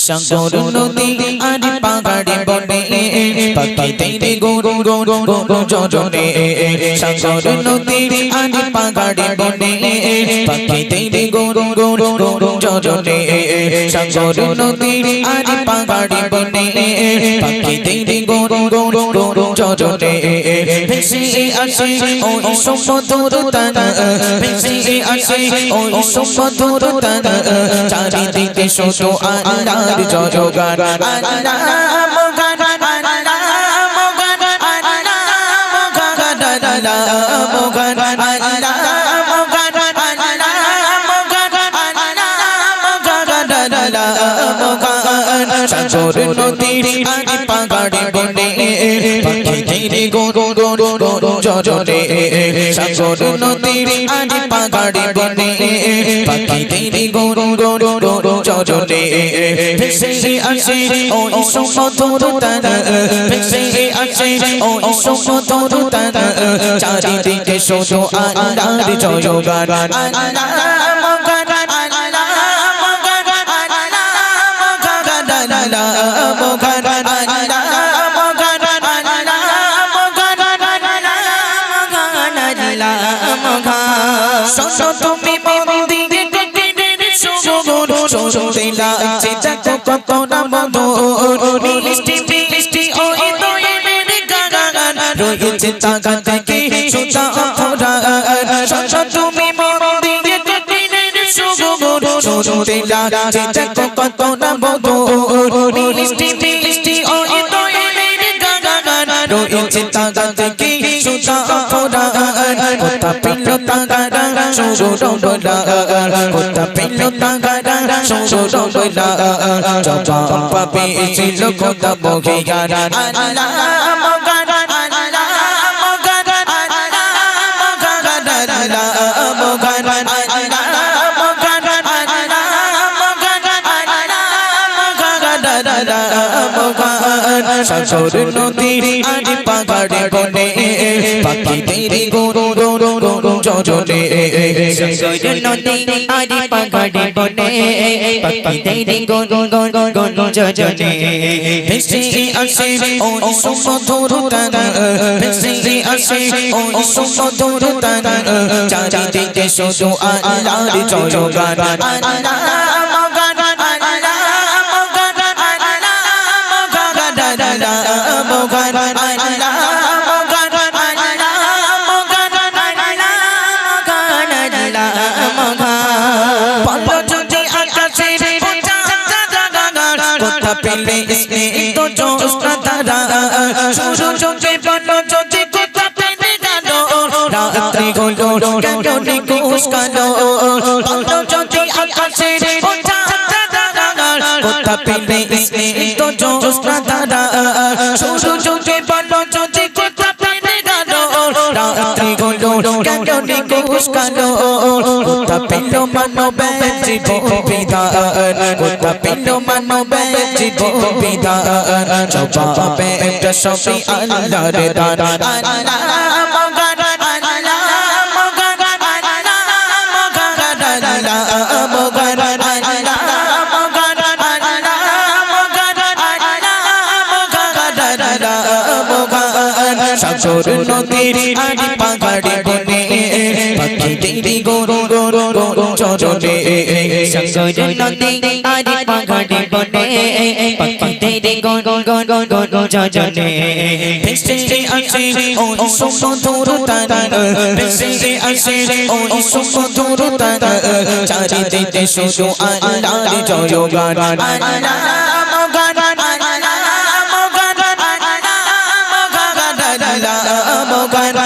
সাগর নদী আর পাহাড়ে বনে পাখি তেরে গোর গোর গোর জজনে সাগর নদী আর পাহাড়ে বনে পাখি তেরে গোর গোর গোর জজনে সাগর নদী আর পাহাড়ে বনে পাখি তেরে গোর গোর গোর জজনে ভেসে আসে ওই সমুদ্র তারা ভেসে আসে ওই সমুদ্র তারা চারিদিকে শুধু আল্লাহর জয়গান আল্লাহ মোগান আল্লাহ মোগান আল্লাহ মোগান আল্লাহ মোগান আল্লাহ মোগান আল্লাহ মোগান আল্লাহ মোগান আল্লাহ মোগান সাগর নদীর আর পাহাড়ে বনে পাখি তেরে গোর গোর গোর জজনে সাগর নদীর আর পাহাড়ে বনে পাখি তেরে গোর গোর গোর জজনে ভেসে আসে ওই সমুদ্র তারা ভেসে আসে ওই সমুদ্র তারা চারিদিকে শুধু আল্লাহর জয়গান আল্লাহ মোগান আল্লাহ মোগান আল্লাহ মোগান আল্লাহ মোগান আল্লাহ মোগান আল্লাহ মোগান আল্লাহ মোগান শোনো তুমি মন্দিরে শুনতে লাগছে দেখো কত না মধুর মিষ্টি মিষ্টি ওই দোয়েলের গান রয়েছে তাগা থেকে সুতা অপরাধ শোনো তুমি মন্দিরে শুনতে লাগছে দেখো কত না মধুর মিষ্টি মিষ্টি ওই দোয়েলের গান রয়েছে তাগা থেকে সুতা অপরাধ কোথা পেল তাগারা শুরু ডোলা কোথা পেল তাগারা শুরু ডোলা জবাব পাবে ছিল খোদা বহিয়ার আল্লাহ মোগান আল্লাহ মোগান আল্লাহ মোগান আল্লাহ মোগান আল্লাহ মোগান আল্লাহ মোগান আল্লাহ মোগান আল্লাহ মোগান সাগর নদীর আর পাহাড়ে বনে পাখি তেরে গোর গোর গোর জজনে সাগর নদী আর পাহাড়ে বনে পাখি তেরে গোর গোর গোর জজনে ভেসে আসে ওই সমুদ্র তারা ভেসে আসে ওই সমুদ্র তারা চারিদিকে শুধু আল্লাহর জয়গান আল্লাহ মোগান আল্লাহ মোগান আল্লাহ মোগান আল্লাহ মোগান আল্লাহ মোগান আল্লাহ মোগান আল্লাহ মোগান আল্লাহ মোগান বলো যদি আকাশে কোথা পেলে স্নেহ জোৎস্না তারা শুরু চোখে বলো যদি কোথা পেলে জানো রাত্রি হলো কেন নিকুশ কালো বলো যদি আকাশে কোথা পেলে স্নেহ জোৎস্না তারা শুরু চোখে বলো যদি কোথা পেলে জানো রাত্রি হলো কেন নিকুশ কালো কোথা পেল মানবের জীবন বিধান কোথা পেল মানবের জীবন বিধান জবাবে একটা সবই আল্লাহর দান আল্লাহ মোগান আল্লাহ মোগান আল্লাহ মোগান আল্লাহ মোগান আল্লাহ মোগান আল্লাহ মোগান আল্লাহ মোগান আল্লাহ মোগান সাগর নদীর আর পাহাড়ে বনে পাখি তেরে গোর গোর গোর জজনে সাগর নদী আর পাহাড়ে বনে পাখি তেরে গোর গোর গোর জজনে ভেসে আসে ওই সমুদ্র তারা ভেসে আসে ওই সমুদ্র তারা চারিদিকে শুধু আল্লাহর জয়গান আল্লাহ মোগান আল্লাহ মোগান আল্লাহ মোগান আল্লাহ মোগান